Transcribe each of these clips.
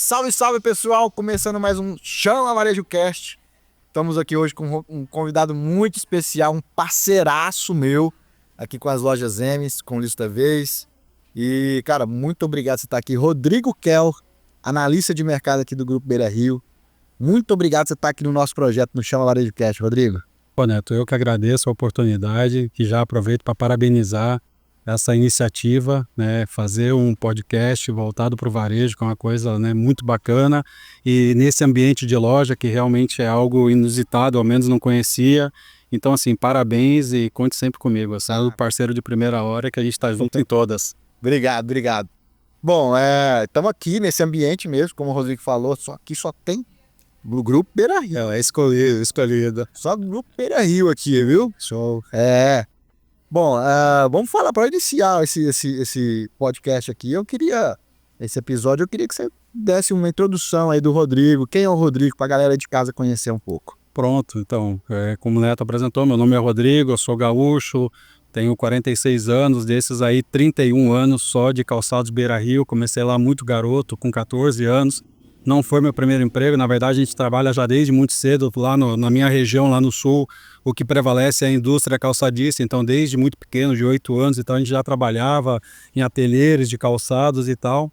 Salve, salve pessoal, começando mais um Chama Varejo Cast. Estamos aqui hoje com um convidado muito especial, um parceiraço meu, aqui com as lojas Emes, com Lista Vez. E, cara, muito obrigado por você estar aqui. Rodrigo Kell, analista de mercado aqui do Grupo Beira Rio. Muito obrigado por você estar aqui no nosso projeto, no Chama Varejo Cast, Rodrigo. Pô, Neto, eu que agradeço a oportunidade e já aproveito para parabenizar essa iniciativa, né, fazer um podcast voltado para o varejo, que é uma coisa, né, muito bacana, e nesse ambiente de loja que realmente é algo inusitado, ao menos não conhecia. Então, assim, parabéns e conte sempre comigo. Você é o parceiro de primeira hora que a gente está junto em todas. Obrigado. Bom, estamos aqui nesse ambiente mesmo, como o Rodrigo falou, só tem o Grupo Beira Rio. É escolhido. Só Grupo Beira Rio aqui, viu? Show. Bom, vamos falar para iniciar esse podcast aqui. Esse episódio, eu queria que você desse uma introdução aí do Rodrigo. Quem é o Rodrigo, para a galera de casa conhecer um pouco? Pronto, então, como o Neto apresentou, meu nome é Rodrigo, eu sou gaúcho, tenho 46 anos, desses aí 31 anos só de calçados Beira Rio. Comecei lá muito garoto, com 14 anos. Não foi meu primeiro emprego, na verdade a gente trabalha já desde muito cedo lá na minha região, lá no sul. O que prevalece é a indústria calçadista, então desde muito pequeno, de 8 anos, então a gente já trabalhava em ateliês de calçados e tal.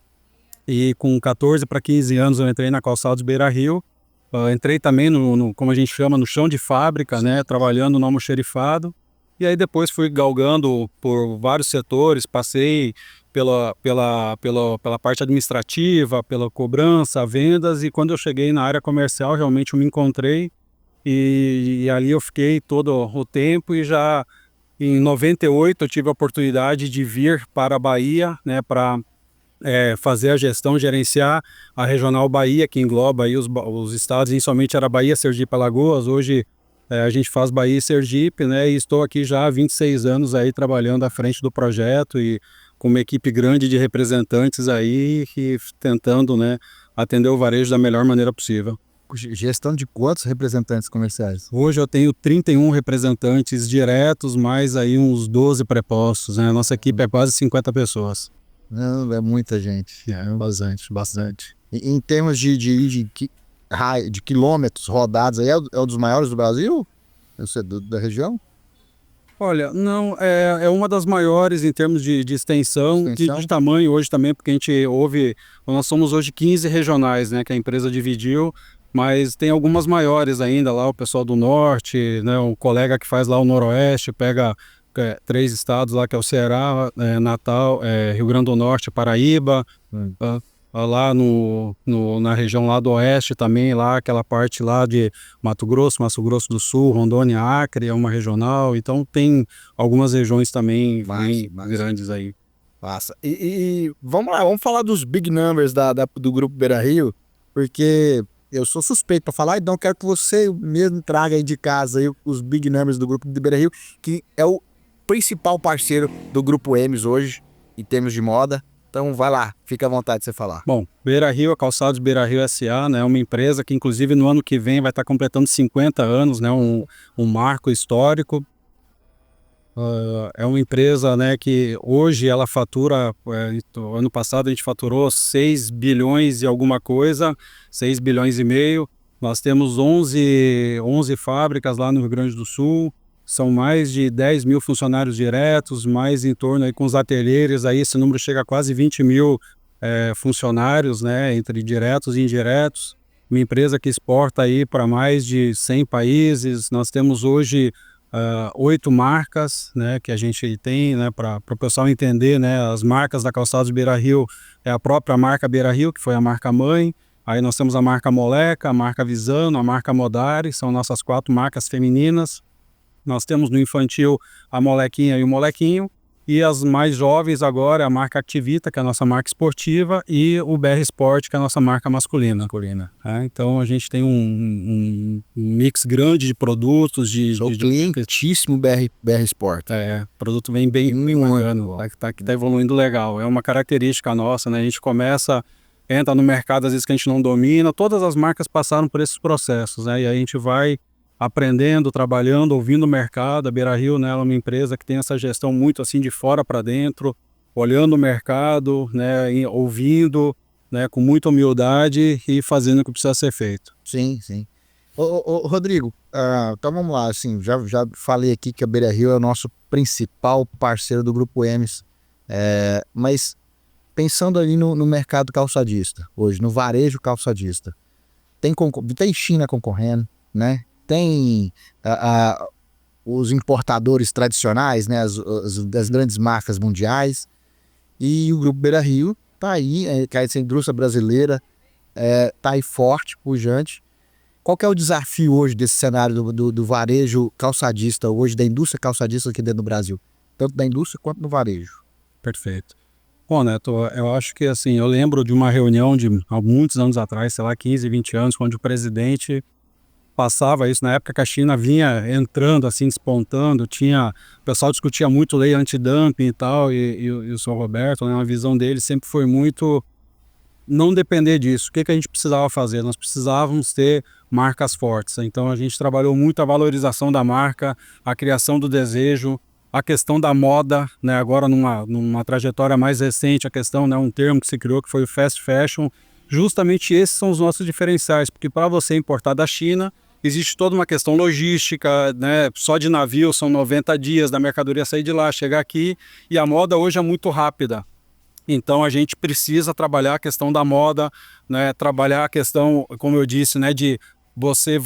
E com 14 para 15 anos eu entrei na Calçados Beira Rio. Entrei também como a gente chama, no chão de fábrica, né, trabalhando no almoxerifado. E aí depois fui galgando por vários setores, passei pela parte administrativa, pela cobrança, vendas, e quando eu cheguei na área comercial realmente eu me encontrei e ali eu fiquei todo o tempo. E já em 98 eu tive a oportunidade de vir para a Bahia, né, para fazer a gestão, gerenciar a Regional Bahia, que engloba aí os estados. Inicialmente era Bahia, Sergipe, Alagoas. Hoje a gente faz Bahia e Sergipe, né? E estou aqui já há 26 anos aí trabalhando à frente do projeto e com uma equipe grande de representantes aí e tentando, né, atender o varejo da melhor maneira possível. Gestão de quantos representantes comerciais? Hoje eu tenho 31 representantes diretos, mais aí uns 12 prepostos, né? A nossa equipe é quase 50 pessoas. Não, é muita gente. Bastante. Em termos de quilômetros rodados, aí é um dos maiores do Brasil? Da região? Olha, não, é uma das maiores em termos de extensão, de tamanho hoje também, porque nós somos hoje 15 regionais, né, que a empresa dividiu, mas tem algumas maiores ainda lá, o pessoal do norte, né, o colega que faz lá o noroeste, pega 3 estados lá, que é o Ceará, Natal, Rio Grande do Norte, Paraíba, lá na região lá do oeste também, lá aquela parte lá de Mato Grosso do Sul, Rondônia, Acre, é uma regional. Então tem algumas regiões também bem grandes aí. Massa. E vamos lá, vamos falar dos big numbers do Grupo Beira Rio, porque eu sou suspeito para falar, então quero que você mesmo traga aí de casa aí os big numbers do Grupo Beira Rio, que é o principal parceiro do Grupo Emes hoje, em termos de moda. Então vai lá, fica à vontade de você falar. Bom, Beira Rio, a Calçados Beira Rio S.A., né, é uma empresa que inclusive no ano que vem vai estar completando 50 anos, né, um marco histórico. É uma empresa, né, que hoje ela fatura, ano passado a gente faturou 6 bilhões e alguma coisa, 6 bilhões e meio. Nós temos 11 fábricas lá no Rio Grande do Sul. São mais de 10 mil funcionários diretos, mais em torno aí com os ateliês, aí esse número chega a quase 20 mil funcionários, né, entre diretos e indiretos. Uma empresa que exporta aí para mais de 100 países. Nós temos hoje 8 marcas, né, que a gente tem, né, para o pessoal entender, né, as marcas da Calçados Beira Rio é a própria marca Beira Rio, que foi a marca mãe. Aí nós temos a marca Moleca, a marca Visano, a marca Modari, são nossas 4 marcas femininas. Nós temos no infantil a Molequinha e o Molequinho, e as mais jovens agora a marca Activita, que é a nossa marca esportiva, e o BR Sport, que é a nossa marca masculina. Então a gente tem um mix grande de produtos. Sou clientíssimo BR Sport. O produto vem bem ano, que está evoluindo legal. É uma característica nossa, né? A gente entra no mercado às vezes que a gente não domina. Todas as marcas passaram por esses processos, né? E aí a gente vai aprendendo, trabalhando, ouvindo o mercado. A Beira Rio, né, ela é uma empresa que tem essa gestão muito assim de fora para dentro, olhando o mercado, né, ouvindo, né, com muita humildade e fazendo o que precisa ser feito. Sim, sim. Ô, Rodrigo, então vamos lá, assim, já falei aqui que a Beira-Rio é o nosso principal parceiro do Grupo Hermes, mas pensando ali no mercado calçadista, hoje, no varejo calçadista, tem China concorrendo, né? Tem os importadores tradicionais, né? As grandes marcas mundiais, e o Grupo Beira-Rio tá aí, que essa indústria brasileira tá aí forte, pujante. Qual que é o desafio hoje desse cenário do varejo calçadista, hoje da indústria calçadista aqui dentro do Brasil? Tanto da indústria quanto do varejo. Perfeito. Bom, Neto, eu acho que assim, eu lembro de uma reunião de há muitos anos atrás, sei lá, 15, 20 anos, onde o presidente passava isso, na época que a China vinha entrando, assim, despontando, o pessoal discutia muito lei antidumping e tal, e o senhor Roberto, né, a visão dele sempre foi muito não depender disso. O que a gente precisava fazer? Nós precisávamos ter marcas fortes. Então a gente trabalhou muito a valorização da marca, a criação do desejo, a questão da moda, né? Agora numa trajetória mais recente, a questão, né, um termo que se criou que foi o fast fashion. Justamente esses são os nossos diferenciais, porque para você importar da China, existe toda uma questão logística, né? Só de navio são 90 dias da mercadoria sair de lá, chegar aqui, e a moda hoje é muito rápida. Então a gente precisa trabalhar a questão da moda, né? Trabalhar a questão, como eu disse, né, de você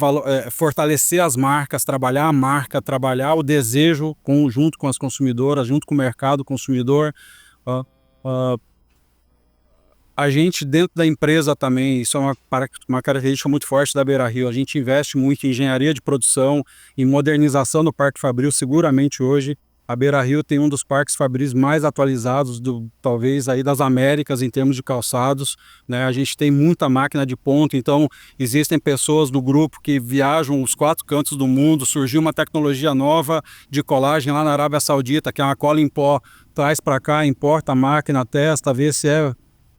fortalecer as marcas, trabalhar a marca, trabalhar o desejo junto com as consumidoras, junto com o mercado consumidor. A gente dentro da empresa também, isso é uma característica muito forte da Beira-Rio, a gente investe muito em engenharia de produção, em modernização do Parque Fabril. Seguramente hoje a Beira-Rio tem um dos parques fabris mais atualizados, talvez aí das Américas em termos de calçados, né? A gente tem muita máquina de ponta, então existem pessoas do grupo que viajam os 4 cantos do mundo. Surgiu uma tecnologia nova de colagem lá na Arábia Saudita, que é uma cola em pó, traz para cá, importa a máquina, testa, vê se é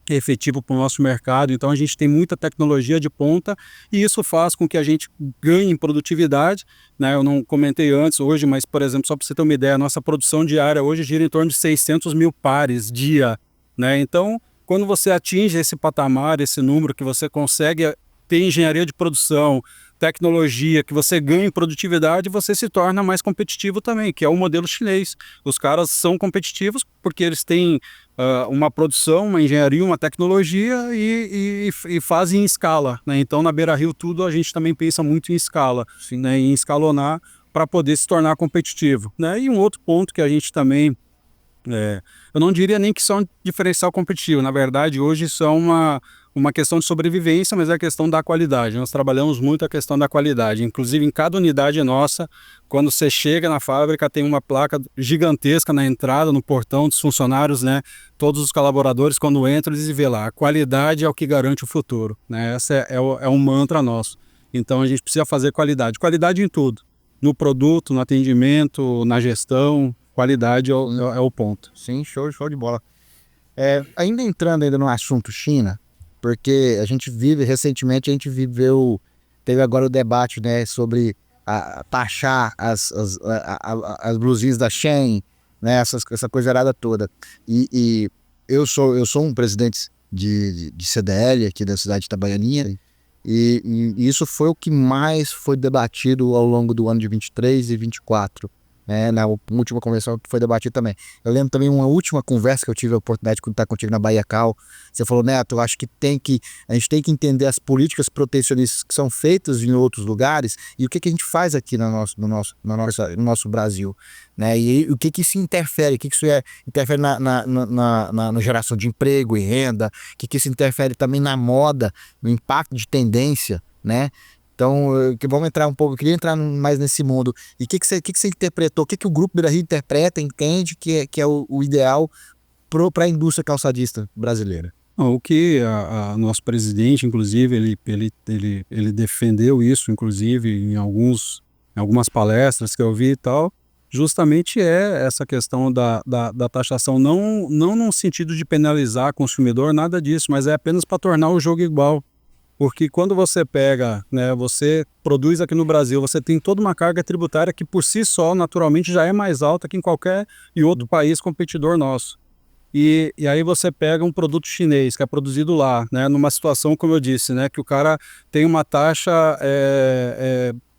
efetivo para o nosso mercado. Então a gente tem muita tecnologia de ponta e isso faz com que a gente ganhe em produtividade, né? Eu não comentei antes hoje, mas, por exemplo, só para você ter uma ideia, a nossa produção diária hoje gira em torno de 600 mil pares dia, né? Então, quando você atinge esse patamar, esse número, que você consegue ter engenharia de produção, tecnologia, que você ganha em produtividade, você se torna mais competitivo também, que é o modelo chinês. Os caras são competitivos porque eles têm uma produção, uma engenharia, uma tecnologia e fazem em escala, né? Então, na Beira-Rio, tudo a gente também pensa muito em escala, assim, né? Em escalonar para poder se tornar competitivo, né? E um outro ponto que a gente também, eu não diria nem que são diferencial competitivo, na verdade, hoje isso é uma questão de sobrevivência, mas é a questão da qualidade. Nós trabalhamos muito a questão da qualidade. Inclusive, em cada unidade nossa, quando você chega na fábrica, tem uma placa gigantesca na entrada, no portão dos funcionários, né? Todos os colaboradores, quando entram, eles vê lá, a qualidade é o que garante o futuro, né? Esse é um mantra nosso. Então, a gente precisa fazer qualidade. Qualidade em tudo. No produto, no atendimento, na gestão. Qualidade é o ponto. Sim, show de bola. Ainda entrando no assunto China, porque recentemente a gente teve agora o debate, né, sobre taxar as blusinhas da Shein, né, essa coisa toda. E eu sou um presidente de CDL aqui da cidade de Itabaianinha, e isso foi o que mais foi debatido ao longo do ano de 23 e 24. Na última convenção que foi debatido também. Eu lembro também uma última conversa que eu tive a oportunidade de estar contigo na Bahia Cal. Você falou, Neto, eu acho que a gente tem que entender as políticas protecionistas que são feitas em outros lugares e o que a gente faz aqui no nosso Brasil, né? E o que isso interfere, o que isso interfere na geração de emprego e renda, o que isso interfere também na moda, no impacto de tendência, né? Então, vamos entrar um pouco, eu queria entrar mais nesse mundo. E o que você interpretou, o que o Grupo Beira-Rio interpreta, entende que é o ideal para a indústria calçadista brasileira? O que a nosso presidente, inclusive, ele defendeu isso, inclusive, em algumas palestras que eu vi e tal, justamente é essa questão da taxação, não no sentido de penalizar o consumidor, nada disso, mas é apenas para tornar o jogo igual. Porque quando você pega, né, você produz aqui no Brasil, você tem toda uma carga tributária que por si só, naturalmente, já é mais alta que em qualquer outro país competidor nosso. E aí você pega um produto chinês que é produzido lá, né, numa situação, como eu disse, né, que o cara tem uma taxa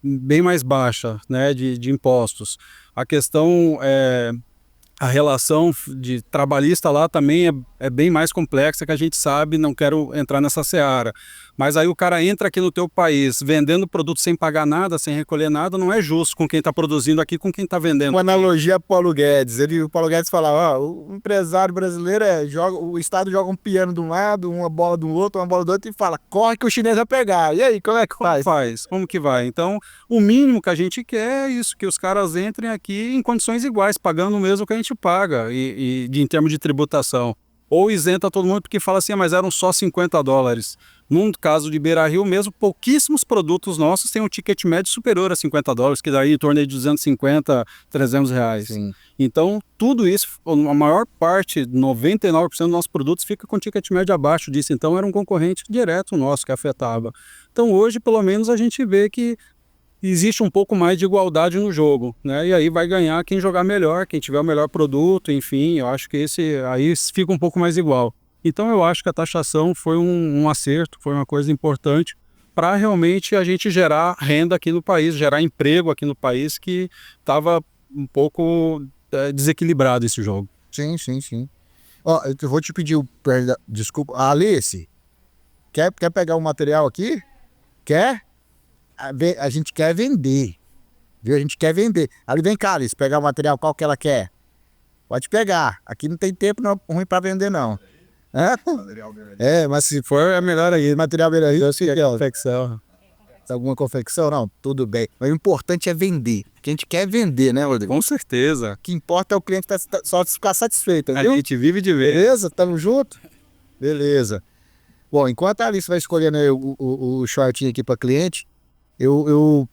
bem mais baixa, né, de impostos. A questão a relação de trabalhista lá também é bem mais complexa, que a gente sabe, não quero entrar nessa seara. Mas aí o cara entra aqui no teu país vendendo produto sem pagar nada, sem recolher nada, não é justo com quem está produzindo aqui, com quem está vendendo. Uma analogia a Paulo Guedes. O Paulo Guedes falava, o empresário brasileiro o Estado joga um piano de um lado, uma bola do outro, uma bola do outro e fala, corre que o chinês vai pegar. E aí, como é que faz? Como que vai? Então, o mínimo que a gente quer é isso, que os caras entrem aqui em condições iguais, pagando o mesmo que a gente paga, em termos de tributação. Ou isenta todo mundo porque fala assim, mas eram só $50. Num caso de Beira-Rio mesmo, pouquíssimos produtos nossos têm um ticket médio superior a $50, que daí em torno de 250, R$300. Sim. Então, tudo isso, a maior parte, 99% dos nossos produtos fica com ticket médio abaixo disso. Então, era um concorrente direto nosso que afetava. Então, hoje, pelo menos, a gente vê que existe um pouco mais de igualdade no jogo, né? E aí vai ganhar quem jogar melhor, quem tiver o melhor produto, enfim, eu acho que esse aí fica um pouco mais igual. Então eu acho que a taxação foi um acerto, foi uma coisa importante para realmente a gente gerar renda aqui no país, gerar emprego aqui no país, que estava um pouco desequilibrado esse jogo. Sim, sim, sim. Ó, eu vou te pedir desculpa. Alice, quer pegar o material aqui? Quer? A gente quer vender, viu? A gente quer vender. Ali, vem cá, Alice, pegar o material, qual que ela quer? Pode pegar. Aqui não tem tempo ruim para vender, não. Mas se for, é melhor aí. Material Beira-Rio, confecção. Alguma confecção? Não, tudo bem. Mas o importante é vender. O que a gente quer é vender, né, Rodrigo? Com certeza. O que importa é o cliente só ficar satisfeito, A viu? gente vive de ver. Beleza? Tamo junto? Beleza. Bom, enquanto a Alice vai escolhendo aí o shortinho aqui para cliente, eu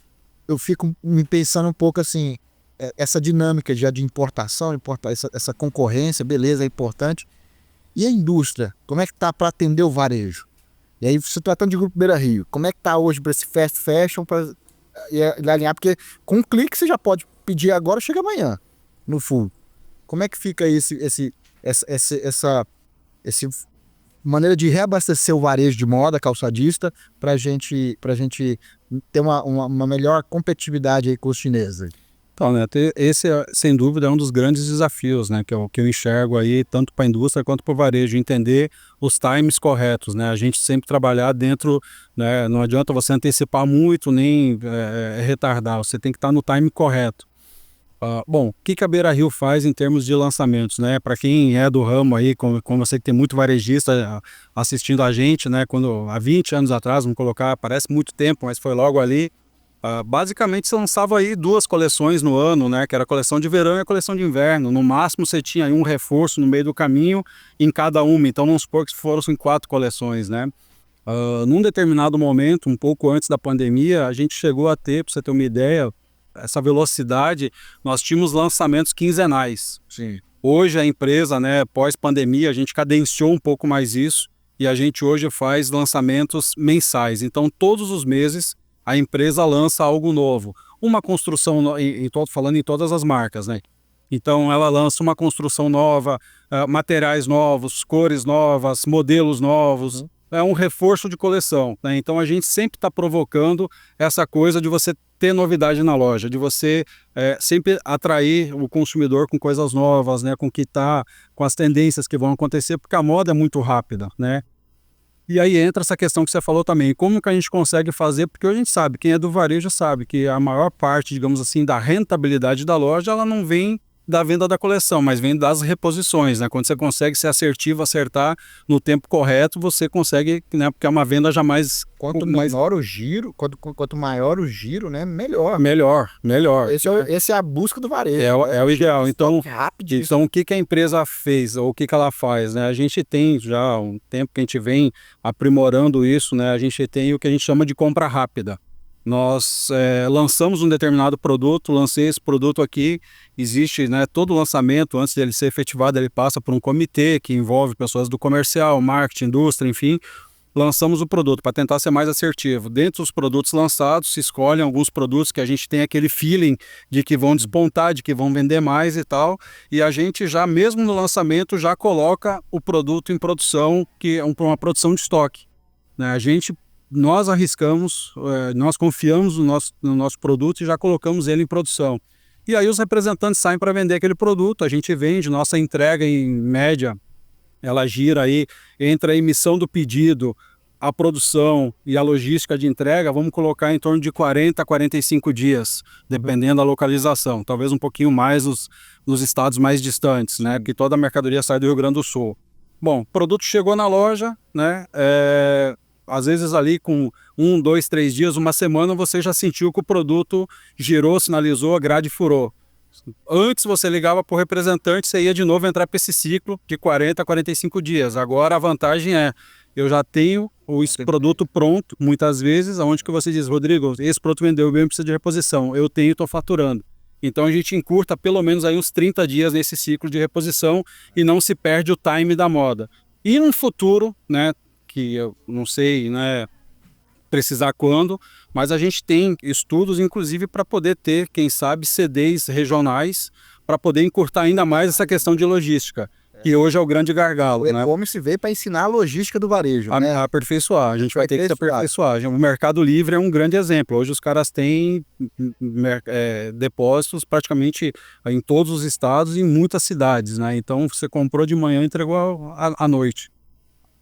fico me pensando um pouco assim, essa dinâmica já de importação, essa concorrência, beleza, é importante. E a indústria, como é que tá para atender o varejo? E aí, se tratando de Grupo Beira-Rio, como é que tá hoje para esse fast fashion, para alinhar? Porque com um clique você já pode pedir agora, chega amanhã, no full. Como é que fica essa maneira de reabastecer o varejo de moda calçadista para a gente ter uma melhor competitividade aí com os chineses? Então, né, esse, sem dúvida, é um dos grandes desafios, né, que eu enxergo aí, tanto para a indústria quanto para o varejo, entender os times corretos, né, a gente sempre trabalhar dentro, né, não adianta você antecipar muito, nem retardar, você tem que estar no time correto. Bom, o que a Beira-Rio faz em termos de lançamentos, né? Para quem é do ramo aí, como você que tem muito varejista assistindo a gente, né? Quando há 20 anos atrás, vamos colocar, parece muito tempo, mas foi logo ali. Basicamente, você lançava aí 2 coleções no ano, né? Que era a coleção de verão e a coleção de inverno. No máximo, você tinha aí um reforço no meio do caminho em cada uma. Então, vamos supor que foram 4 coleções, né? Num determinado momento, um pouco antes da pandemia, a gente chegou a ter, para você ter uma ideia, essa velocidade, nós tínhamos lançamentos quinzenais. Sim. Hoje a empresa, né, pós-pandemia, a gente cadenciou um pouco mais isso e a gente hoje faz lançamentos mensais. Então, todos os meses, a empresa lança algo novo. Uma construção, estou falando em todas as marcas, né? Então, ela lança uma construção nova, materiais novos, cores novas, modelos novos. É um reforço de coleção, né? Então, a gente sempre está provocando essa coisa de você ter novidade na loja, de você sempre atrair o consumidor com coisas novas, né, com as tendências que vão acontecer, porque a moda é muito rápida, né? E aí entra essa questão que você falou também, como que a gente consegue fazer, porque a gente sabe, quem é do varejo sabe que a maior parte, digamos assim, da rentabilidade da loja, ela não vem da venda da coleção, mas vem das reposições, né? Quando você consegue ser assertivo, acertar no tempo correto, você consegue, né? Porque é uma venda já mais... Quanto maior o giro, quanto maior o giro, né? Melhor. Melhor. Esse é a busca do varejo. É o ideal. Então, rápido. Então, o que a empresa fez, ou o que ela faz, né? A gente tem já um tempo que a gente vem aprimorando isso, né? A gente tem o que a gente chama de compra rápida. Nós lançamos um determinado produto, lancei esse produto aqui, existe, né, todo lançamento, antes dele ser efetivado, ele passa por um comitê que envolve pessoas do comercial, marketing, indústria, enfim. lançamos o produto para tentar ser mais assertivo. Dentro dos produtos lançados, se escolhem alguns produtos que a gente tem aquele feeling de que vão despontar, de que vão vender mais e tal, e a gente já, mesmo no lançamento, já coloca o produto em produção, que é uma produção de estoque, né? Nós arriscamos, nós confiamos no nosso produto e já colocamos ele em produção. E aí os representantes saem para vender aquele produto, a gente vende, nossa entrega em média, ela gira aí entre a emissão do pedido, a produção e a logística de entrega, vamos colocar em torno de 40 a 45 dias, dependendo da localização. Talvez um pouquinho mais nos estados mais distantes, né? Porque toda a mercadoria sai do Rio Grande do Sul. Bom, o produto chegou na loja, né? Às vezes ali com 1, 2, 3 dias, uma semana, você já sentiu que o produto girou, sinalizou, a grade furou. Antes você ligava para o representante, você ia de novo entrar para esse ciclo de 40 a 45 dias. Agora a vantagem eu já tenho esse produto pronto, muitas vezes, onde que você diz, Rodrigo, esse produto vendeu bem, precisa de reposição. Eu tenho e estou faturando. Então a gente encurta pelo menos aí uns 30 dias nesse ciclo de reposição e não se perde o time da moda. E no futuro, né, que eu não sei, né, precisar quando, mas a gente tem estudos, inclusive, para poder ter, quem sabe, CDs regionais, para poder encurtar ainda mais essa questão de logística, que hoje é o grande gargalo. O e-commerce veio para ensinar a logística do varejo, né? Aperfeiçoar, a gente vai ter que aperfeiçoar. O Mercado Livre é um grande exemplo. Hoje os caras têm depósitos praticamente em todos os estados e em muitas cidades, né? Então você comprou de manhã e entregou à noite.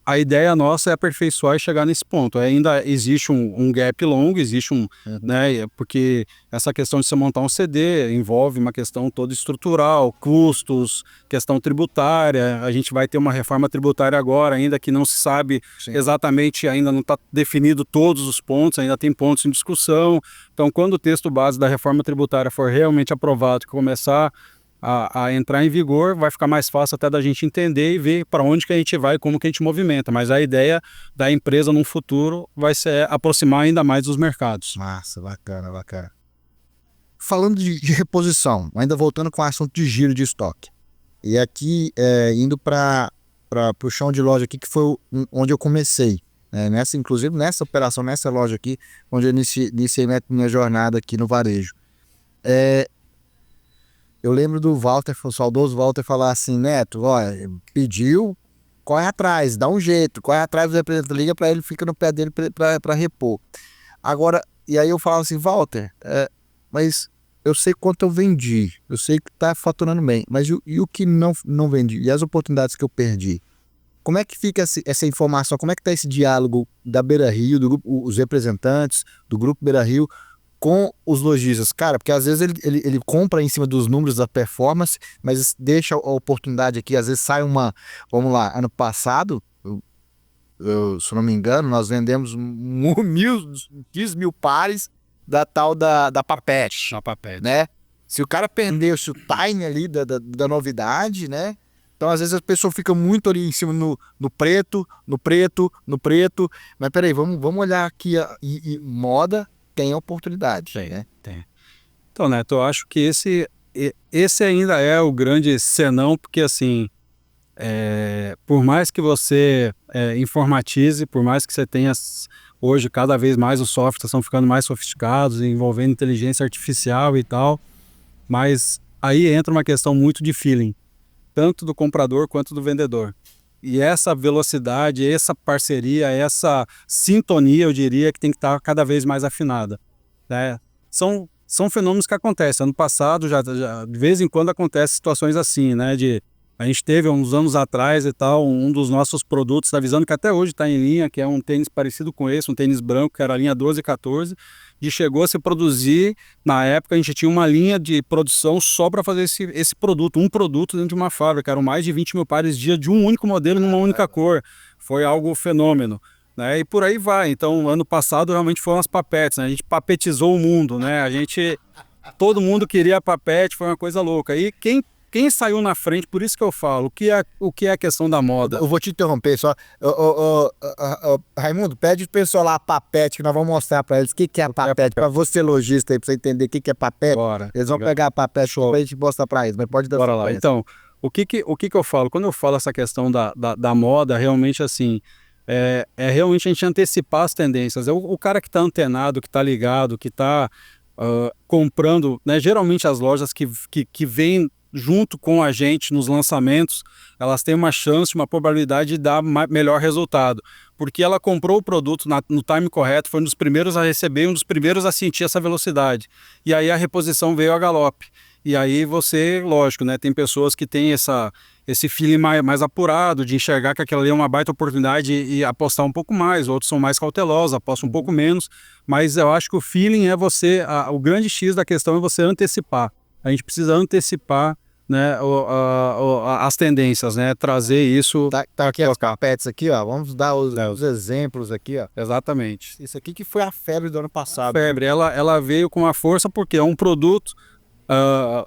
A ideia nossa é aperfeiçoar e chegar nesse ponto. Ainda existe um gap longo, existe né, porque essa questão de você montar um CD envolve uma questão toda estrutural, custos, questão tributária. A gente vai ter uma reforma tributária agora, ainda que não se sabe exatamente, ainda não está definido todos os pontos, ainda tem pontos em discussão. Então, quando o texto base da reforma tributária for realmente aprovado e começar a entrar em vigor, vai ficar mais fácil até da gente entender e ver para onde que a gente vai e como que a gente movimenta. Mas a ideia da empresa no futuro vai ser aproximar ainda mais dos mercados. Massa, bacana, bacana. Falando de reposição, ainda voltando com o assunto de giro de estoque. E aqui, indo para o chão de loja aqui, que foi onde eu comecei. Inclusive nessa operação, nessa loja aqui, onde eu iniciei minha jornada aqui no varejo. Eu lembro do Walter, o saudoso Walter, falar assim, Neto, olha, pediu, corre atrás, dá um jeito, corre atrás do representante, liga para ele, fica no pé dele para repor. Agora, e aí eu falo assim, Walter, mas eu sei quanto eu vendi, eu sei que está faturando bem, mas e o que não vendi? E as oportunidades que eu perdi? Como é que fica essa informação, como é que está esse diálogo da Beira Rio, os representantes do Grupo Beira Rio, com os lojistas, cara, porque às vezes ele compra em cima dos números da performance, mas deixa a oportunidade aqui, às vezes sai vamos lá, ano passado, se não me engano, nós vendemos 10 mil pares da tal da Papete, né? Se o cara perdeu o time ali da novidade, né? Então às vezes a pessoa fica muito ali em cima no preto, mas peraí, vamos olhar aqui e moda tem oportunidade, né? Tem. Então, Neto, eu acho que esse ainda é o grande senão, porque assim, por mais que você informatize, por mais que você tenha, hoje cada vez mais os softwares estão ficando mais sofisticados, envolvendo inteligência artificial e tal, mas aí entra uma questão muito de feeling, tanto do comprador quanto do vendedor. E essa velocidade, essa parceria, essa sintonia, eu diria que tem que estar cada vez mais afinada, né? São fenômenos que acontecem. Ano passado, já de vez em quando acontecem situações assim, né? A gente teve uns anos atrás e tal, um dos nossos produtos da Visano, que até hoje está em linha, que é um tênis parecido com esse, um tênis branco, que era a linha 12 e 14, e chegou a se produzir, na época a gente tinha uma linha de produção só para fazer esse produto, um produto dentro de uma fábrica, eram mais de 20 mil pares dia de um único modelo numa única cor, foi algo fenômeno, né? E por aí vai. Então ano passado realmente foram as papetes, né? A gente papetizou o mundo, né? Todo mundo queria papete, foi uma coisa louca, e quem saiu na frente, por isso que eu falo, o que é a questão da moda? Eu vou te interromper só. Raimundo, pede pro pessoal lá a papete, que nós vamos mostrar para eles o que é a papete, para você lojista aí, para você entender o que é papete. Bora. Eles vão pegar a papete pra gente mostrar para eles, mas pode dar. Bora lá. Então, o que eu falo? Quando eu falo essa questão da moda, realmente assim, é realmente a gente antecipar as tendências. O cara que está antenado, que está ligado, que está comprando, né? Geralmente as lojas que vêm junto com a gente nos lançamentos, elas têm uma chance, uma probabilidade de dar melhor resultado, porque ela comprou o produto no time correto, foi um dos primeiros a receber, um dos primeiros a sentir essa velocidade, e aí a reposição veio a galope. E aí você, lógico, né, tem pessoas que têm esse feeling mais apurado, de enxergar que aquela ali é uma baita oportunidade e apostar um pouco mais, outros são mais cautelosos, apostam um pouco menos, mas eu acho que o feeling é o grande X da questão é você antecipar. A gente precisa antecipar, né, as tendências, né, trazer isso. Tá aqui as carpetes aqui, ó. Vamos dar os exemplos aqui, ó. Exatamente. Isso aqui que foi a febre do ano passado. A febre, ela veio com uma força porque é um produto,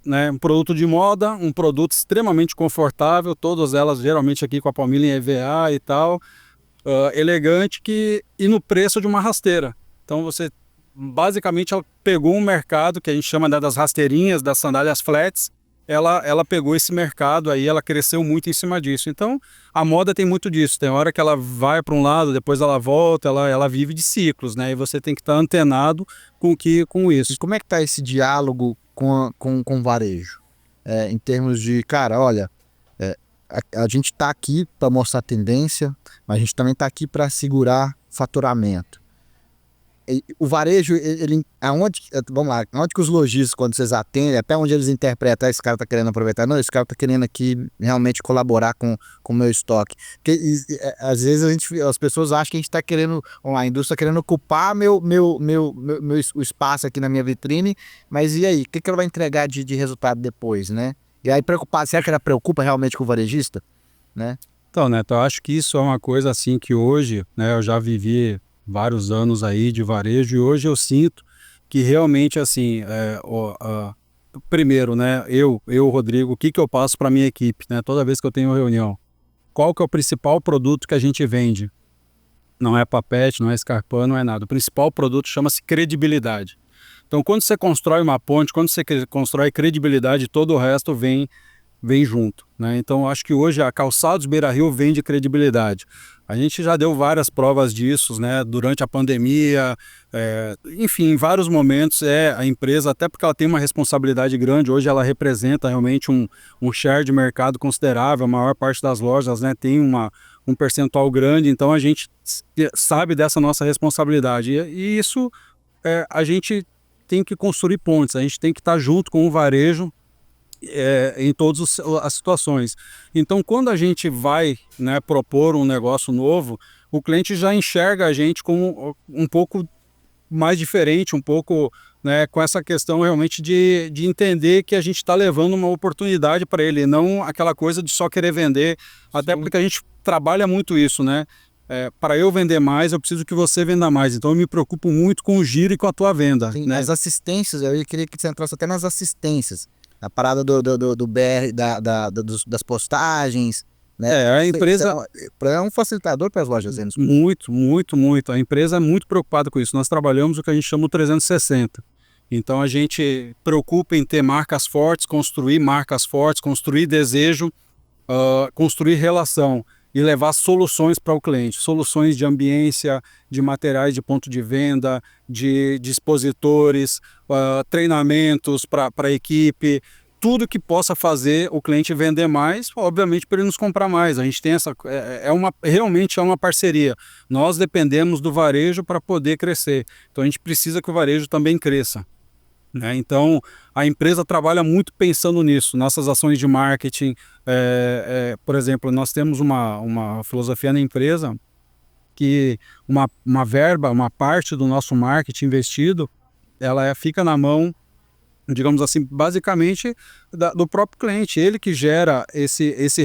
né, um produto de moda, um produto extremamente confortável, todas elas geralmente aqui com a palmilha em EVA e tal, elegante e no preço de uma rasteira. Então você basicamente ela pegou um mercado que a gente chama, né, das rasteirinhas, das sandálias flats. Ela pegou esse mercado aí, ela cresceu muito em cima disso. Então, a moda tem muito disso. Tem hora que ela vai para um lado, depois ela volta, ela vive de ciclos, né? E você tem que estar antenado com isso. E como é que tá esse diálogo com o varejo? Em termos de, cara, olha, a gente tá aqui para mostrar tendência, mas a gente também tá aqui para segurar faturamento. O varejo, vamos lá, aonde que os lojistas, quando vocês atendem, até onde eles interpretam, esse cara tá querendo aproveitar, não, esse cara tá querendo aqui realmente colaborar com o meu estoque. Porque às vezes as pessoas acham que a gente tá querendo, a indústria tá querendo ocupar o espaço aqui na minha vitrine, mas e aí, o que ela vai entregar de resultado depois, né? E aí será que ela preocupa realmente com o varejista, né? Então, Neto, eu acho que isso é uma coisa assim que hoje, né, eu já vivi vários anos aí de varejo e hoje eu sinto que realmente assim, primeiro, né, Rodrigo, o que eu passo para minha equipe, né, toda vez que eu tenho reunião, qual que é o principal produto que a gente vende? Não é papete, não é escarpão, não é nada. O principal produto chama-se credibilidade. Então, quando você constrói uma ponte, quando você constrói credibilidade, todo o resto vem junto, né? Então, acho que hoje a Calçados Beira-Rio vende credibilidade. A gente já deu várias provas disso, né? Durante a pandemia, enfim, em vários momentos a empresa, até porque ela tem uma responsabilidade grande, hoje ela representa realmente um share de mercado considerável, a maior parte das lojas, né, tem um percentual grande, então a gente sabe dessa nossa responsabilidade. E isso a gente tem que construir pontes, a gente tem que estar junto com o varejo, em todas as situações. Então, quando a gente vai, né, propor um negócio novo, o cliente já enxerga a gente como um pouco mais diferente, um pouco, né, com essa questão realmente de entender que a gente está levando uma oportunidade para ele, não aquela coisa de só querer vender. Até porque a gente trabalha muito isso, né? Para eu vender mais, eu preciso que você venda mais. Então eu me preocupo muito com o giro e com a tua venda. Sim, né? as assistências, eu queria que você entrasse até nas assistências. A parada do BR, das postagens, né? A empresa é um facilitador para as lojas. Muito, muito, muito. A empresa é muito preocupada com isso. Nós trabalhamos o que a gente chama de 360. Então a gente preocupa em ter marcas fortes, construir marcas fortes, construir desejo, construir relação e levar soluções para o cliente. Soluções de ambiência, de materiais de ponto de venda, de expositores, treinamentos para a equipe, tudo que possa fazer o cliente vender mais, obviamente para ele nos comprar mais. A gente tem realmente é uma parceria. Nós dependemos do varejo para poder crescer. Então a gente precisa que o varejo também cresça. Né? Então a empresa trabalha muito pensando nisso, nossas ações de marketing. Por exemplo, nós temos uma filosofia na empresa que uma verba, uma parte do nosso marketing investido, ela fica na mão, digamos assim, basicamente do próprio cliente, ele que gera esse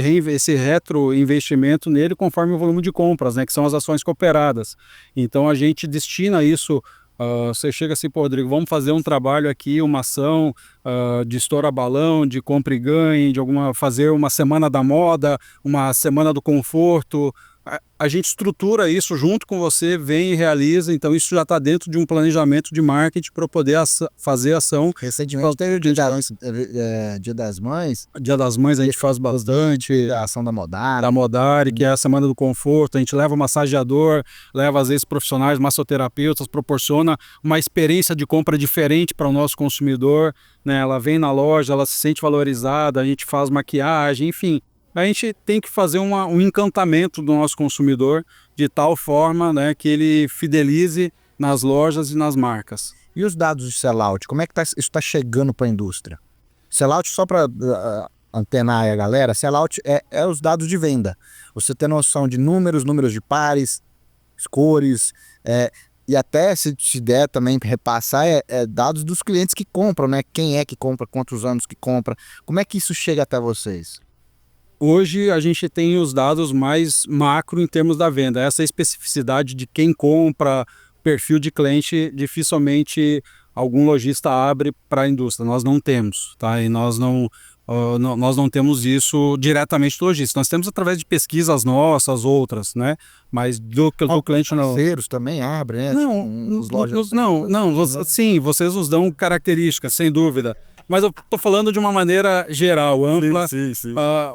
retroinvestimento nele conforme o volume de compras, né, que são as ações cooperadas. Então a gente destina isso. Você chega assim, pô, Rodrigo, vamos fazer um trabalho aqui, uma ação de estoura balão, de compra e ganhe, fazer uma semana da moda, uma semana do conforto, a gente estrutura isso junto com você, vem e realiza, então isso já está dentro de um planejamento de marketing para poder fazer ação. Recentemente teve o Dia das Mães. Dia das Mães a gente faz bastante. A ação da Modari. Da Modari, que é a Semana do Conforto. A gente leva massageador, leva às vezes profissionais, massoterapeutas, proporciona uma experiência de compra diferente para o nosso consumidor, né? Ela vem na loja, ela se sente valorizada, a gente faz maquiagem, enfim. A gente tem que fazer um encantamento do nosso consumidor de tal forma, né, que ele fidelize nas lojas e nas marcas. E os dados de sellout, como é que isso está chegando para a indústria? Sellout, só para antenar aí a galera, sellout é os dados de venda. Você tem noção de números de pares, cores, e até se der também repassar, dados dos clientes que compram, né? Quem é que compra, quantos anos que compra. Como é que isso chega até vocês? Hoje a gente tem os dados mais macro em termos da venda. Essa especificidade de quem compra, perfil de cliente, dificilmente algum lojista abre para a indústria. Nós não temos, tá? E nós não temos isso diretamente do lojista. Nós temos através de pesquisas nossas, outras, né? Mas do cliente não. Parceiros também abrem, né? Sim, vocês nos dão características, sem dúvida. Mas eu estou falando de uma maneira geral, ampla. Sim.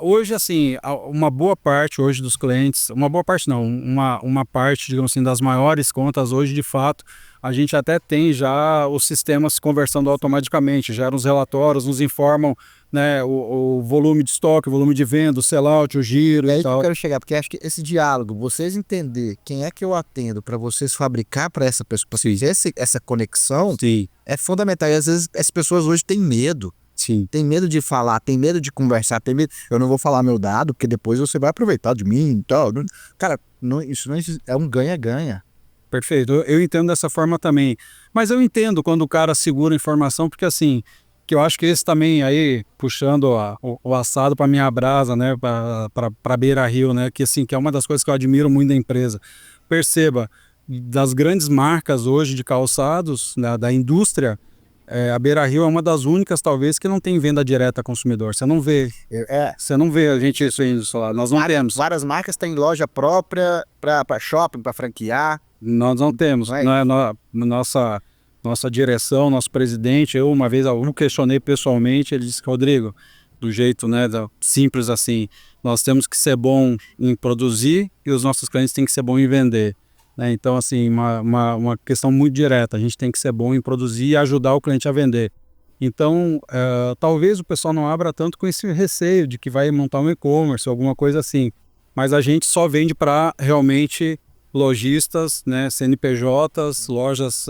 Hoje, assim, uma boa parte hoje dos clientes, uma boa parte não, uma parte, digamos assim, das maiores contas hoje, de fato, a gente até tem já os sistemas conversando automaticamente, geram os relatórios, nos informam, né, o volume de estoque, o volume de venda, o sellout, o giro e tal. Eu quero chegar, porque acho que esse diálogo, vocês entender quem é que eu atendo para vocês fabricar para essa pessoa, essa conexão, sim, é fundamental. E às vezes as pessoas hoje têm medo. Sim. Tem medo de falar, tem medo de conversar, tem medo. Eu não vou falar meu dado, porque depois você vai aproveitar de mim e tal. Cara, isso não é um ganha-ganha. Perfeito, eu entendo dessa forma também. Mas eu entendo quando o cara segura a informação, porque assim, que eu acho que esse também aí, puxando o assado para minha brasa, né, para Beira Rio, né, que assim, que é uma das coisas que eu admiro muito da empresa. Perceba, das grandes marcas hoje de calçados, né, da indústria, a Beira Rio é uma das únicas, talvez, que não tem venda direta ao consumidor. Você não vê. Você não vê a gente isso lá. Nós não temos. Várias marcas têm loja própria para shopping, para franquear. Nós não temos. Nossa direção, nosso presidente, eu uma vez eu questionei pessoalmente, ele disse que, Rodrigo, do jeito, né, simples assim, nós temos que ser bom em produzir e os nossos clientes têm que ser bom em vender. Né? Então, assim, uma questão muito direta, a gente tem que ser bom em produzir e ajudar o cliente a vender. Então, talvez o pessoal não abra tanto com esse receio de que vai montar um e-commerce, alguma coisa assim, mas a gente só vende para realmente lojistas, né, CNPJs, lojas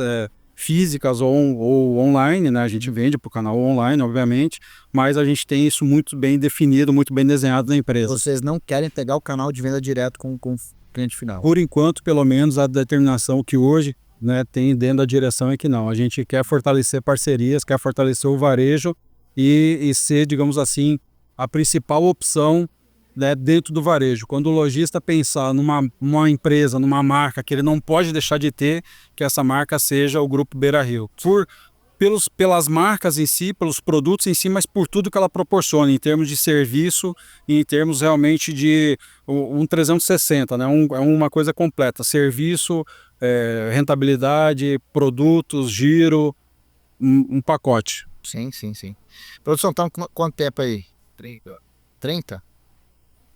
físicas ou online, né? A gente vende para o canal online, obviamente, mas a gente tem isso muito bem definido, muito bem desenhado na empresa. Vocês não querem pegar o canal de venda direto com o cliente final? Por enquanto, pelo menos, a determinação que hoje, né, tem dentro da direção é que não. A gente quer fortalecer parcerias, quer fortalecer o varejo e ser, digamos assim, a principal opção, né, dentro do varejo. Quando o lojista pensar numa empresa, numa marca que ele não pode deixar de ter, que essa marca seja o Grupo Beira Rio. Pelas marcas em si, pelos produtos em si, mas por tudo que ela proporciona, em termos de serviço e em termos realmente de um 360, né? É uma coisa completa. Serviço, rentabilidade, produtos, giro, um pacote. Sim. Produção, estamos com quanto tempo aí? 30?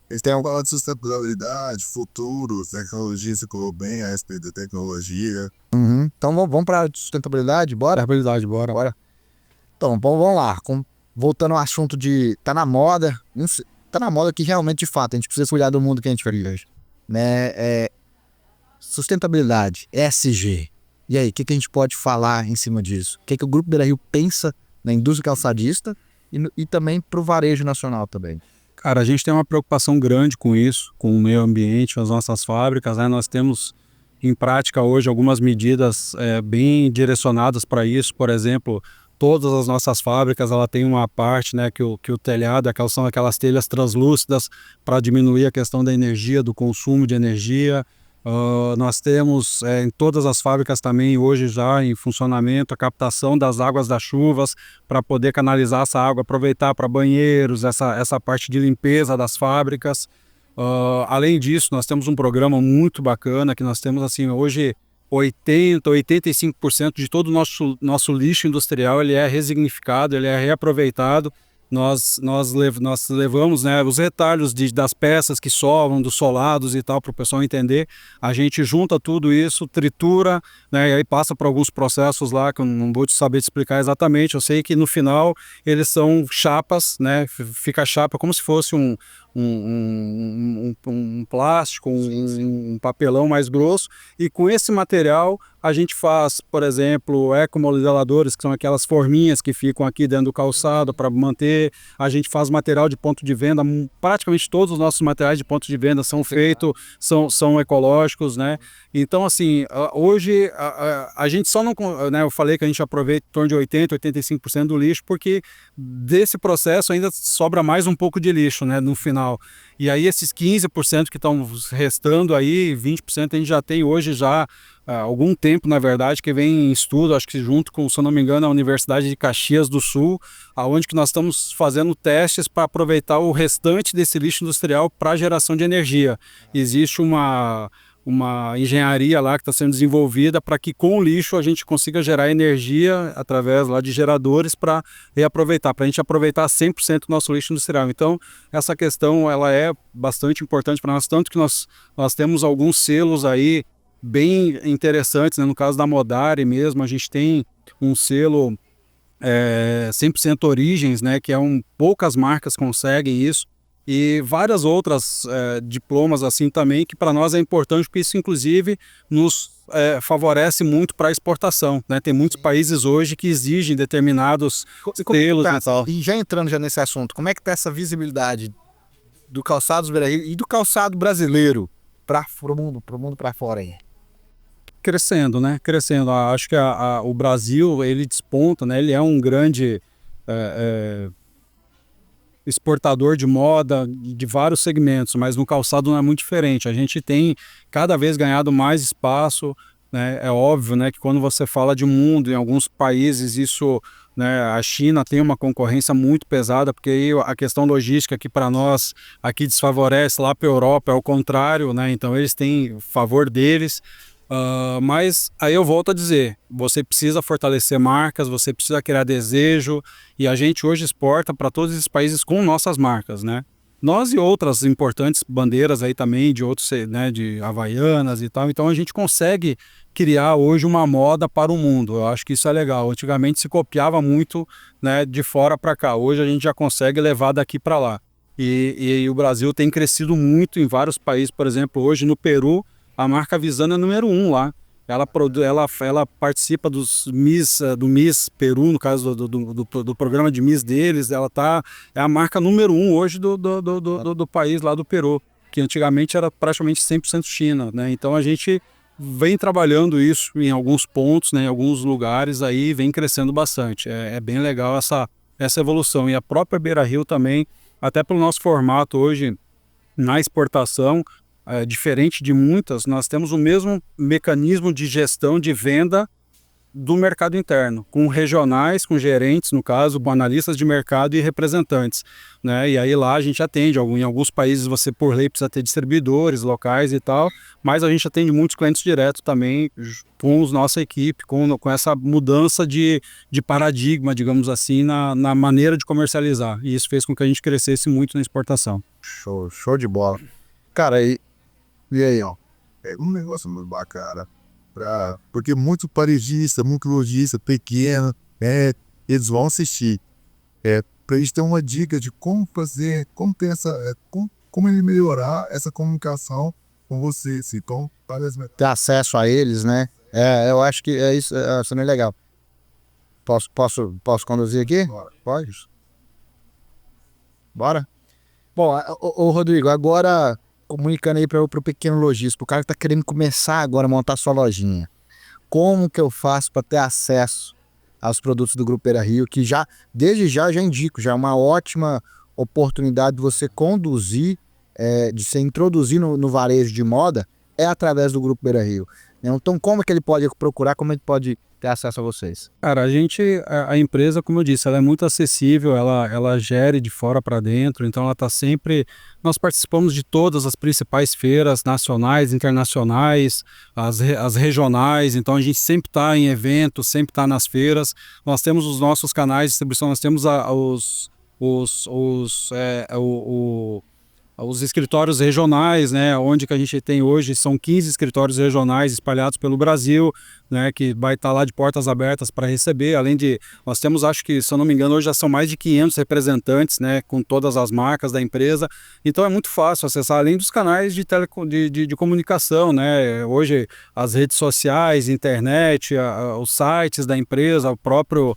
Eles têm alguma de sustentabilidade, futuro, tecnologia, você colocou bem a respeito da tecnologia. Então vamos para sustentabilidade, bora? Sustentabilidade, bora. Então, vamos lá. Voltando ao assunto de... Tá na moda. Tá na moda que realmente, de fato, a gente precisa cuidar do mundo que a gente vive hoje. Né? Sustentabilidade, ESG. E aí, o que a gente pode falar em cima disso? O que o Grupo Beira Rio pensa na indústria calçadista e também para o varejo nacional também? Cara, a gente tem uma preocupação grande com isso, com o meio ambiente, as nossas fábricas, né? Nós temos em prática hoje algumas medidas bem direcionadas para isso. Por exemplo, todas as nossas fábricas, ela tem uma parte, né, que o telhado, são aquelas telhas translúcidas para diminuir a questão da energia, do consumo de energia. Nós temos em todas as fábricas também hoje já em funcionamento a captação das águas das chuvas para poder canalizar essa água, aproveitar para banheiros, essa parte de limpeza das fábricas. Além disso, nós temos um programa muito bacana que nós temos assim hoje 85% de todo o nosso lixo industrial ele é resignificado, ele é reaproveitado. Nós levamos, né, os retalhos das peças que sobram, dos solados e tal, para o pessoal entender. A gente junta tudo isso, tritura, né, e aí passa por alguns processos lá que eu não vou saber te explicar exatamente. Eu sei que no final eles são chapas, né, fica a chapa como se fosse um plástico, um papelão mais grosso, e com esse material a gente faz, por exemplo, ecomodeladores, que são aquelas forminhas que ficam aqui dentro do calçado para manter. A gente faz material de ponto de venda, praticamente todos os nossos materiais de ponto de venda são feitos, são ecológicos, né? Então, assim, hoje a gente só não, né, eu falei que a gente aproveita em torno de 85% do lixo, porque desse processo ainda sobra mais um pouco de lixo, né, no final. E aí esses 15% que estão restando aí, 20% a gente já tem hoje já há algum tempo, na verdade, que vem em estudo, acho que junto com, se eu não me engano, a Universidade de Caxias do Sul, aonde que nós estamos fazendo testes para aproveitar o restante desse lixo industrial para geração de energia. Existe uma engenharia lá que está sendo desenvolvida para que com o lixo a gente consiga gerar energia através lá de geradores para reaproveitar, para a gente aproveitar 100% do nosso lixo industrial. Então, essa questão ela é bastante importante para nós, tanto que nós temos alguns selos aí bem interessantes, né? No caso da Modari mesmo, a gente tem um selo 100% Origens, né? Que poucas marcas conseguem isso, e várias outras diplomas assim também, que para nós é importante, porque isso inclusive nos favorece muito para a exportação, né? Tem muitos países hoje que exigem determinados selos. E já entrando nesse assunto, como é que está essa visibilidade do calçado do Beira-Rio e do calçado brasileiro para o mundo para fora aí? Crescendo, né? Crescendo. Acho que o Brasil, ele desponta, né? Ele é um grande exportador de moda de vários segmentos, mas no calçado não é muito diferente. A gente tem cada vez ganhado mais espaço, né? É óbvio, né, que quando você fala de mundo, em alguns países isso, né, a China tem uma concorrência muito pesada, porque aí a questão logística que para nós aqui desfavorece, lá para a Europa é o contrário, né? Então eles têm favor deles. Mas aí eu volto a dizer, você precisa fortalecer marcas, você precisa criar desejo, e a gente hoje exporta para todos esses países com nossas marcas, né? Nós e outras importantes bandeiras aí também, de outros, né, de Havaianas e tal, então a gente consegue criar hoje uma moda para o mundo. Eu acho que isso é legal. Antigamente se copiava muito, né, de fora para cá, hoje a gente já consegue levar daqui para lá. E o Brasil tem crescido muito em vários países, por exemplo, hoje no Peru, a marca Visana é número 1 lá. Ela participa do Miss Peru, no caso do programa de Miss deles. É a marca número 1 hoje do país lá do Peru, que antigamente era praticamente 100% China, né? Então a gente vem trabalhando isso em alguns pontos, né, em alguns lugares, aí vem crescendo bastante. É bem legal essa evolução. E a própria Beira-Rio também, até pelo nosso formato hoje na exportação, diferente de muitas, nós temos o mesmo mecanismo de gestão de venda do mercado interno, com regionais, com gerentes, no caso, com analistas de mercado e representantes, né? E aí lá a gente atende, em alguns países você por lei precisa ter distribuidores locais e tal, mas a gente atende muitos clientes diretos também com a nossa equipe, com essa mudança de paradigma, digamos assim, na maneira de comercializar, e isso fez com que a gente crescesse muito na exportação. Show de bola. Cara, e aí, ó? É um negócio muito bacana. Porque muito paregistas, muito lojista pequeno, eles vão assistir. Pra gente ter uma dica de como fazer, como ter como ele melhorar essa comunicação com você. Assim. Então, parece... Ter acesso a eles, né? Eu acho que isso é legal. Posso conduzir aqui? Bora. Pode? Bora? Bom, ô Rodrigo, agora comunicando aí para o pequeno lojista, o cara que está querendo começar agora a montar sua lojinha. Como que eu faço para ter acesso aos produtos do Grupo Beira-Rio, que desde já indico, já é uma ótima oportunidade de você conduzir, de se introduzir no varejo de moda, através do Grupo Beira-Rio. Então, como é que ele pode procurar, como ele pode ter acesso a vocês? Cara, a empresa, como eu disse, ela é muito acessível, ela gere de fora para dentro, então ela está sempre. Nós participamos de todas as principais feiras nacionais, internacionais, as regionais, então a gente sempre está em eventos, sempre está nas feiras. Nós temos os nossos canais de distribuição, nós temos os escritórios regionais, né, onde que a gente tem hoje, são 15 escritórios regionais espalhados pelo Brasil, né, que vai estar lá de portas abertas para receber, além de, nós temos, acho que, se eu não me engano, hoje já são mais de 500 representantes, né, com todas as marcas da empresa, então é muito fácil acessar, além dos canais de comunicação, né, hoje as redes sociais, internet, os sites da empresa, o próprio...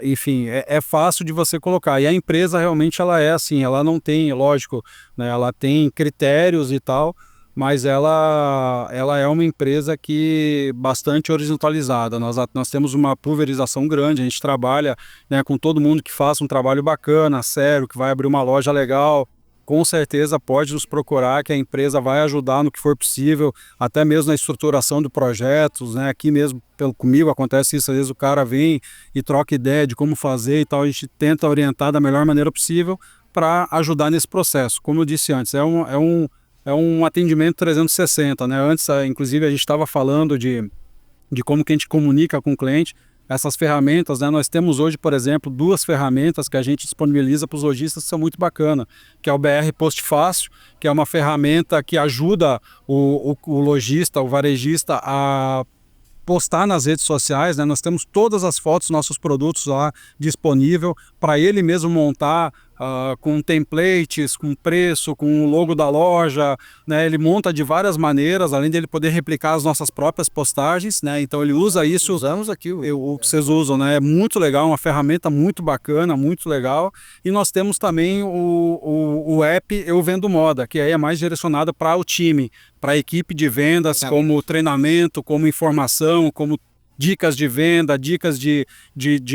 enfim, é fácil de você colocar. E a empresa realmente ela é assim, ela não tem, lógico, né, ela tem critérios e tal, mas ela é uma empresa que bastante horizontalizada. Nós temos uma pulverização grande, a gente trabalha, né, com todo mundo que faça um trabalho bacana, sério, que vai abrir uma loja legal. Com certeza pode nos procurar, que a empresa vai ajudar no que for possível, até mesmo na estruturação de projetos, né? Aqui mesmo comigo acontece isso, às vezes o cara vem e troca ideia de como fazer e tal, a gente tenta orientar da melhor maneira possível para ajudar nesse processo. Como eu disse antes, é um atendimento 360, né? Antes, inclusive, a gente estava falando de como que a gente comunica com o cliente. Essas ferramentas, né, nós temos hoje, por exemplo, 2 ferramentas que a gente disponibiliza para os lojistas que são muito bacanas, que é o BR Post Fácil, que é uma ferramenta que ajuda o lojista, o varejista a postar nas redes sociais, né? Nós temos todas as fotos dos nossos produtos lá disponível para ele mesmo montar com templates, com preço, com o logo da loja, né? Ele monta de várias maneiras, além de ele poder replicar as nossas próprias postagens, né? Então ele usa isso. Usamos aqui o que vocês usam, né? É muito legal, uma ferramenta muito bacana, muito legal. E nós temos também o app Eu Vendo Moda, que aí é mais direcionado para o time, para a equipe de vendas, como treinamento, como informação, como dicas de venda, dicas de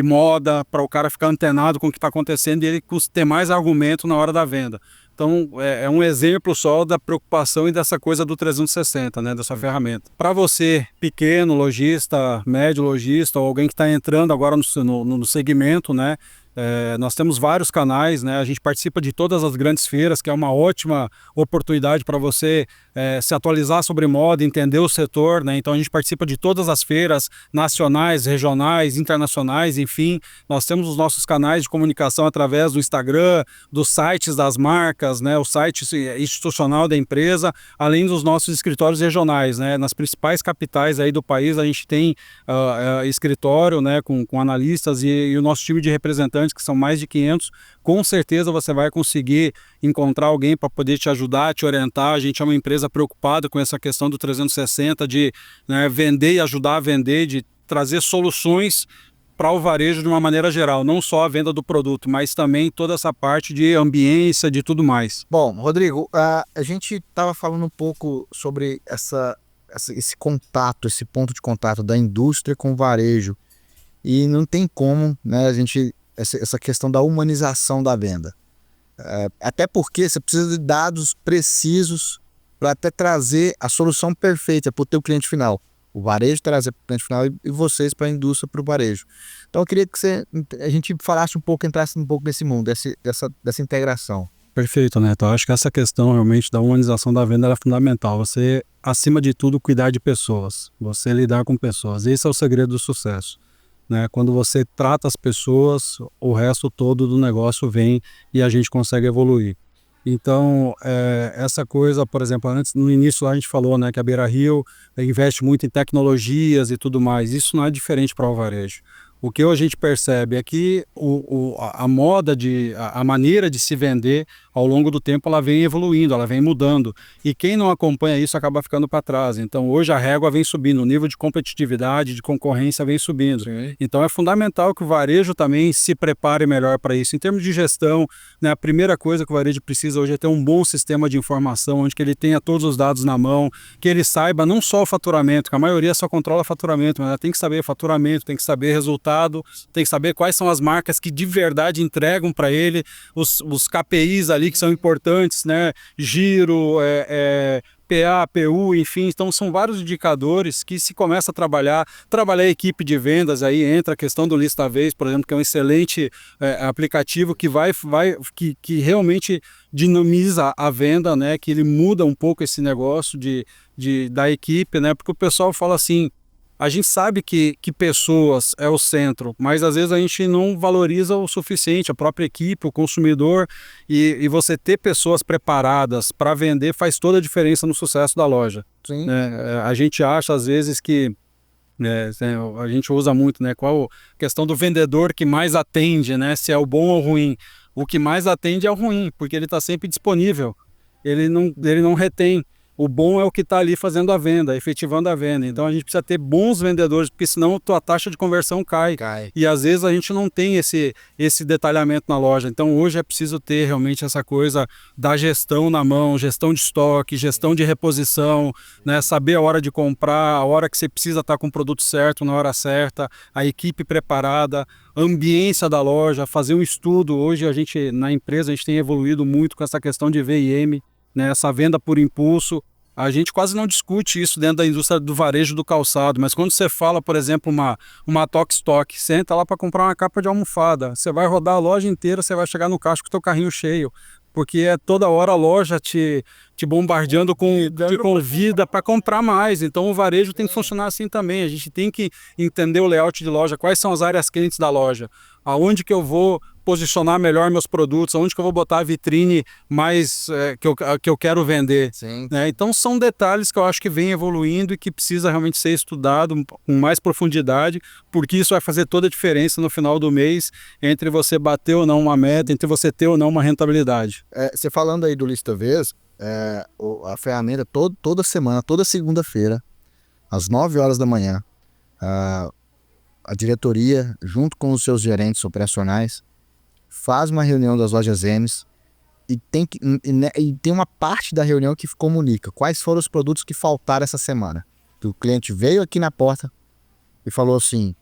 moda, para o cara ficar antenado com o que está acontecendo e ele ter mais argumento na hora da venda. Então, é um exemplo só da preocupação e dessa coisa do 360, né, dessa ferramenta. Para você, pequeno lojista, médio lojista, ou alguém que está entrando agora no segmento, né, nós temos vários canais, né? A gente participa de todas as grandes feiras, que é uma ótima oportunidade para você se atualizar sobre moda, entender o setor, né? Então a gente participa de todas as feiras nacionais, regionais, internacionais, enfim. Nós temos os nossos canais de comunicação através do Instagram, dos sites das marcas, né? O site institucional da empresa, além dos nossos escritórios regionais, né? Nas principais capitais aí do país a gente tem escritório, né? Com analistas e o nosso time de representantes, que são mais de 500, com certeza você vai conseguir encontrar alguém para poder te ajudar, te orientar. A gente é uma empresa preocupada com essa questão do 360, de, né, vender e ajudar a vender, de trazer soluções para o varejo de uma maneira geral, não só a venda do produto, mas também toda essa parte de ambiência, de tudo mais. Bom, Rodrigo, a gente estava falando um pouco sobre esse contato, esse ponto de contato da indústria com o varejo, e não tem como, né, essa questão da humanização da venda. Até porque você precisa de dados precisos para até trazer a solução perfeita para o teu cliente final. O varejo trazer para o cliente final e vocês para a indústria, para o varejo. Então eu queria que a gente falasse um pouco, entrasse um pouco nesse mundo, dessa integração. Perfeito, Neto. Eu acho que essa questão realmente da humanização da venda é fundamental. Você, acima de tudo, cuidar de pessoas. Você lidar com pessoas. Esse é o segredo do sucesso. Né? Quando você trata as pessoas, o resto todo do negócio vem e a gente consegue evoluir. Então, essa coisa, por exemplo, antes, no início lá a gente falou, né, que a Beira-Rio investe muito em tecnologias e tudo mais. Isso não é diferente para o varejo. O que a gente percebe é que a moda, a maneira de se vender ao longo do tempo, ela vem evoluindo, ela vem mudando. E quem não acompanha isso acaba ficando para trás. Então hoje a régua vem subindo, o nível de competitividade, de concorrência vem subindo. Sim. Então é fundamental que o varejo também se prepare melhor para isso. Em termos de gestão, né, a primeira coisa que o varejo precisa hoje é ter um bom sistema de informação, onde que ele tenha todos os dados na mão, que ele saiba não só o faturamento, que a maioria só controla faturamento, mas ela tem que saber faturamento, tem que saber resultado, tem que saber quais são as marcas que de verdade entregam para ele, os KPIs ali que são importantes, né? Giro, PA, PU, enfim, então são vários indicadores que se começa a trabalhar a equipe de vendas, aí entra a questão do Lista Vez, por exemplo, que é um excelente aplicativo que realmente dinamiza a venda, né, que ele muda um pouco esse negócio da equipe, né, porque o pessoal fala assim, a gente sabe que pessoas é o centro, mas às vezes a gente não valoriza o suficiente, a própria equipe, o consumidor, e você ter pessoas preparadas para vender faz toda a diferença no sucesso da loja. Sim. A gente acha às vezes que a gente usa muito, né? Qual a questão do vendedor que mais atende, né? Se é o bom ou o ruim. O que mais atende é o ruim, porque ele está sempre disponível. Ele não retém. O bom é o que está ali fazendo a venda, efetivando a venda. Então a gente precisa ter bons vendedores, porque senão a tua taxa de conversão cai. E às vezes a gente não tem esse detalhamento na loja. Então hoje é preciso ter realmente essa coisa da gestão na mão, gestão de estoque, gestão de reposição, né? Saber a hora de comprar, a hora que você precisa estar com o produto certo, na hora certa, a equipe preparada, a ambiência da loja, fazer um estudo. Hoje na empresa a gente tem evoluído muito com essa questão de VIM, né? Essa venda por impulso. A gente quase não discute isso dentro da indústria do varejo do calçado, mas quando você fala, por exemplo, uma Tok Stock, você entra lá para comprar uma capa de almofada, você vai rodar a loja inteira, você vai chegar no caixa com o teu carrinho cheio, porque é toda hora a loja te bombardeando te convida para comprar mais. Então o varejo tem que funcionar assim também. A gente tem que entender o layout de loja, quais são as áreas quentes da loja, aonde que eu vou posicionar melhor meus produtos, aonde que eu vou botar a vitrine mais que eu quero vender. Sim. Né? Então são detalhes que eu acho que vem evoluindo e que precisa realmente ser estudado com mais profundidade, porque isso vai fazer toda a diferença no final do mês entre você bater ou não uma meta, entre você ter ou não uma rentabilidade. Você falando aí do Lista Vez, a ferramenta toda semana, toda segunda-feira, às 9 horas da manhã, a diretoria, junto com os seus gerentes operacionais, faz uma reunião das lojas Emes e tem uma parte da reunião que comunica quais foram os produtos que faltaram essa semana. O cliente veio aqui na porta e falou assim,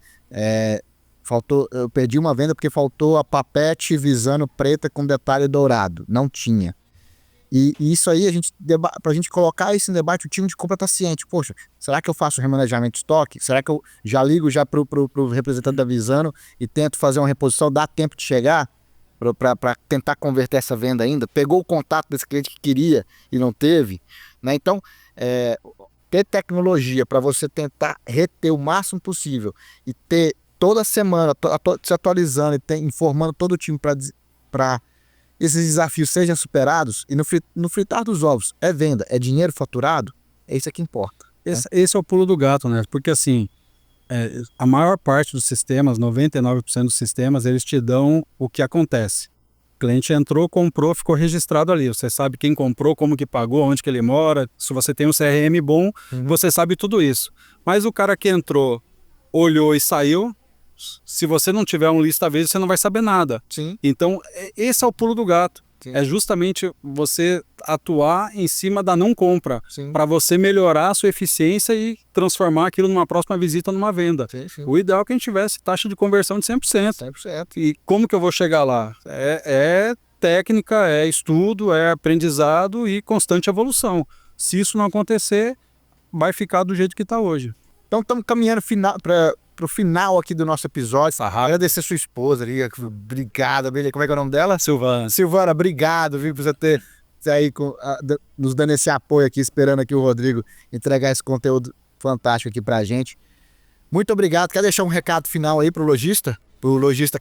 eu perdi uma venda porque faltou a papete Visano preta com detalhe dourado, não tinha. E isso aí, pra gente colocar isso em debate, o time de compra tá ciente. Poxa, será que eu faço remanejamento de estoque? Será que eu já ligo pro representante da Visano e tento fazer uma reposição? Dá tempo de chegar para tentar converter essa venda ainda? Pegou o contato desse cliente que queria e não teve, né? Então, ter tecnologia para você tentar reter o máximo possível e ter toda semana se atualizando e informando todo o time para esses desafios sejam superados, e no fritar dos ovos é venda, é dinheiro faturado, é isso que importa. Esse é o pulo do gato, né? Porque assim, a maior parte dos sistemas, 99% dos sistemas, eles te dão o que acontece. O cliente entrou, comprou, ficou registrado ali. Você sabe quem comprou, como que pagou, onde que ele mora. Se você tem um CRM bom, você sabe tudo isso. Mas o cara que entrou, olhou e saiu, se você não tiver um Lista Vez, você não vai saber nada. Sim. Então, esse é o pulo do gato. Sim. É justamente você atuar em cima da não compra, Sim. para você melhorar a sua eficiência e transformar aquilo numa próxima visita numa venda. Sim. O ideal é que a gente tivesse taxa de conversão de 100%. 100%. E como que eu vou chegar lá? É técnica, é estudo, é aprendizado e constante evolução. Se isso não acontecer, vai ficar do jeito que está hoje. Então estamos caminhando pro final aqui do nosso episódio. Agradecer a sua esposa ali, obrigado, como é que é o nome dela? Silvana, obrigado, viu, por você ter aí nos dando esse apoio aqui, esperando aqui o Rodrigo entregar esse conteúdo fantástico aqui pra gente. Muito obrigado. Quer deixar um recado final aí pro lojista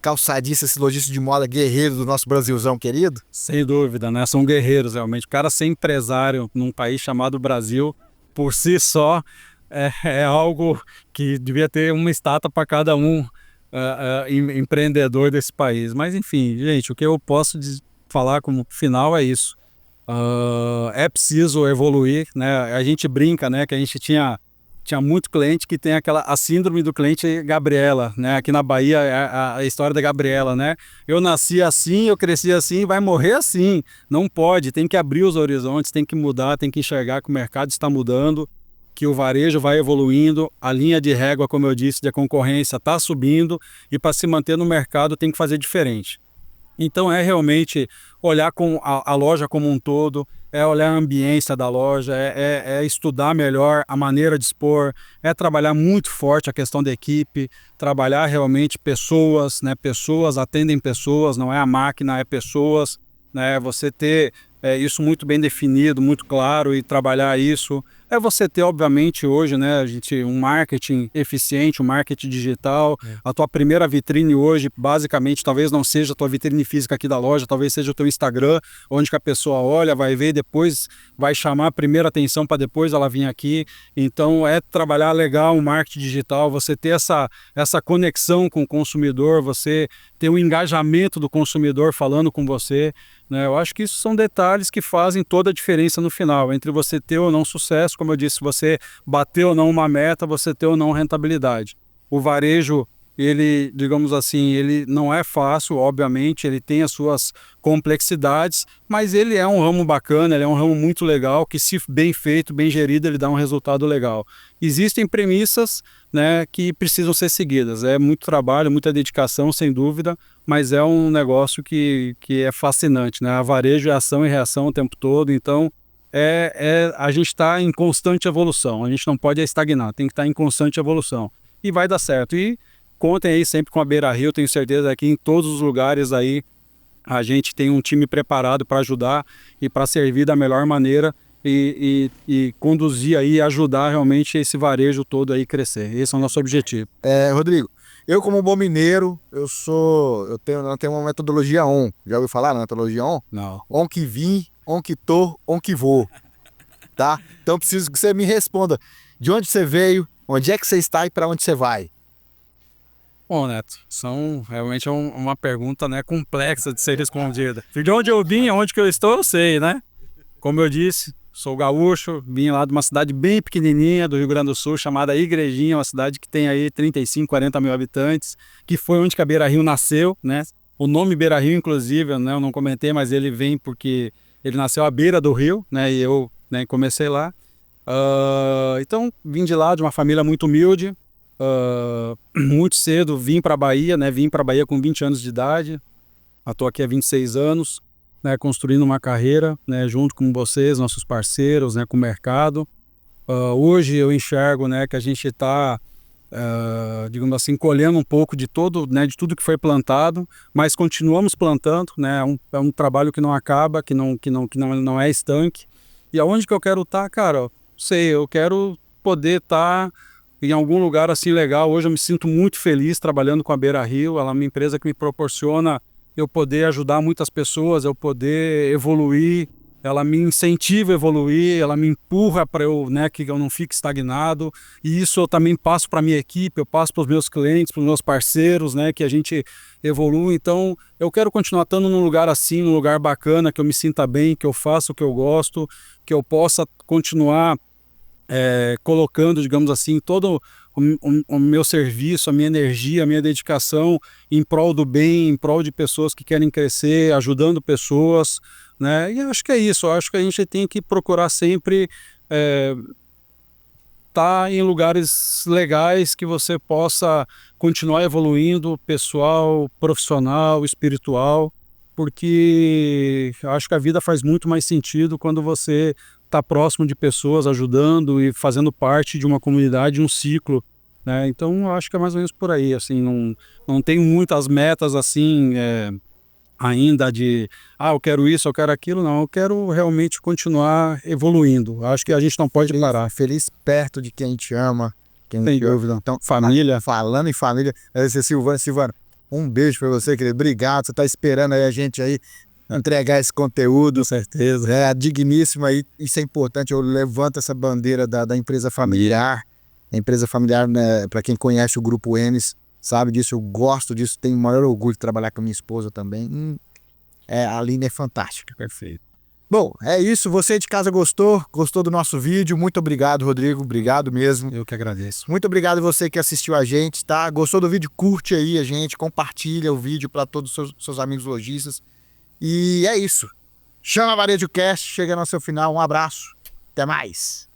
calçadista, esse lojista de moda guerreiro do nosso Brasilzão querido? Sem dúvida, né? São guerreiros realmente. O cara ser empresário num país chamado Brasil, por si só, é algo que devia ter uma estátua para cada empreendedor desse país. Mas enfim, gente, o que eu posso falar como final é isso. É preciso evoluir, né? A gente brinca, né, que a gente tinha muito cliente que tem a síndrome do cliente Gabriela, né? Aqui na Bahia a história da Gabriela, né? Eu nasci assim, eu cresci assim, vai morrer assim. Não pode, tem que abrir os horizontes, tem que mudar, tem que enxergar que o mercado está mudando, que o varejo vai evoluindo, a linha de régua, como eu disse, de concorrência está subindo, e para se manter no mercado tem que fazer diferente. Então é realmente olhar com a loja como um todo, é olhar a ambiência da loja, é estudar melhor a maneira de expor, é trabalhar muito forte a questão da equipe, trabalhar realmente pessoas, né? Pessoas atendem pessoas, não é a máquina, é pessoas, né? Você ter isso muito bem definido, muito claro e trabalhar isso. É você ter, obviamente, hoje, né, um marketing eficiente, um marketing digital. A tua primeira vitrine hoje, basicamente, talvez não seja a tua vitrine física aqui da loja, talvez seja o teu Instagram, onde que a pessoa olha, vai ver, depois vai chamar a primeira atenção para depois ela vir aqui. Então, é trabalhar legal o marketing digital, você ter essa conexão com o consumidor, você ter o engajamento do consumidor falando com você, né? Eu acho que isso são detalhes que fazem toda a diferença no final, entre você ter ou não sucesso, como eu disse, você bater ou não uma meta, você ter ou não rentabilidade. O varejo, ele, digamos assim, ele não é fácil, obviamente, ele tem as suas complexidades, mas ele é um ramo bacana, ele é um ramo muito legal, que se bem feito, bem gerido, ele dá um resultado legal. Existem premissas, né, que precisam ser seguidas, é muito trabalho, muita dedicação, sem dúvida, mas é um negócio que é fascinante, né? A varejo é ação e reação o tempo todo, então a gente está em constante evolução, a gente não pode estagnar, tem que estar em constante evolução. E vai dar certo. E contem aí sempre com a Beira-Rio, tenho certeza que em todos os lugares aí a gente tem um time preparado para ajudar e para servir da melhor maneira e conduzir aí, ajudar realmente esse varejo todo aí crescer. Esse é o nosso objetivo. Rodrigo, eu como bom mineiro, eu tenho uma metodologia ON. Já ouviu falar na metodologia ON? Não. On que vim, on que tô, on que vou. Tá? Então preciso que você me responda. De onde você veio, onde é que você está e para onde você vai? Bom, Neto, realmente uma pergunta, né, complexa de ser respondida. De onde eu vim, aonde que eu estou, eu sei, né? Como eu disse, sou gaúcho, vim lá de uma cidade bem pequenininha do Rio Grande do Sul, chamada Igrejinha, uma cidade que tem aí 35, 40 mil habitantes, que foi onde que a Beira-Rio nasceu, né? O nome Beira-Rio, inclusive, né, eu não comentei, mas ele vem porque ele nasceu à beira do rio, né? E eu, né, comecei lá. Então, vim de lá, de uma família muito humilde. Muito cedo vim para a Bahia, né? Vim para a Bahia com 20 anos de idade. Estou aqui há 26 anos, né? Construindo uma carreira, né? Junto com vocês, nossos parceiros, né? Com o mercado. Hoje eu enxergo, né? Que a gente está, digamos assim, colhendo um pouco de né? De tudo que foi plantado, mas continuamos plantando, né? É um trabalho que não acaba, que não é estanque. E aonde que eu quero estar, cara? Sei, eu quero poder estar em algum lugar assim legal. Hoje eu me sinto muito feliz trabalhando com a Beira-Rio. Ela é uma empresa que me proporciona eu poder ajudar muitas pessoas, eu poder evoluir. Ela me incentiva a evoluir, ela me empurra para eu, né, que eu não fique estagnado. E isso eu também passo para a minha equipe, eu passo para os meus clientes, para os meus parceiros, né, que a gente evolui. Então eu quero continuar estando num lugar assim, num lugar bacana, que eu me sinta bem, que eu faça o que eu gosto, que eu possa continuar colocando, digamos assim, todo o meu serviço, a minha energia, a minha dedicação em prol do bem, em prol de pessoas que querem crescer, ajudando pessoas, né? E eu acho que é isso, eu acho que a gente tem que procurar sempre estar em lugares legais que você possa continuar evoluindo, pessoal, profissional, espiritual, porque eu acho que a vida faz muito mais sentido quando você está próximo de pessoas, ajudando e fazendo parte de uma comunidade, um ciclo, né? Então eu acho que é mais ou menos por aí, assim, não tenho muitas metas assim ainda de eu quero isso, eu quero aquilo, não, eu quero realmente continuar evoluindo. Acho que a gente não pode parar. Feliz perto de quem a gente ama, quem Sem dúvida. Então, Família. Falando em família, Silvano, um beijo para você, querido. Obrigado, você está esperando aí a gente aí entregar esse conteúdo. Com certeza. É digníssimo aí, isso é importante. Eu levanto essa bandeira da empresa familiar. A empresa familiar, né, para quem conhece o Grupo Enes, sabe disso, eu gosto disso, tenho o maior orgulho de trabalhar com a minha esposa também. A Aline é fantástica. Perfeito. Bom, é isso. Você de casa gostou do nosso vídeo? Muito obrigado, Rodrigo. Obrigado mesmo. Eu que agradeço. Muito obrigado você que assistiu a gente, tá? Gostou do vídeo? Curte aí a gente, compartilha o vídeo para todos os seus amigos lojistas. E é isso. Chama a Varejo Cast, chegando ao seu final. Um abraço. Até mais.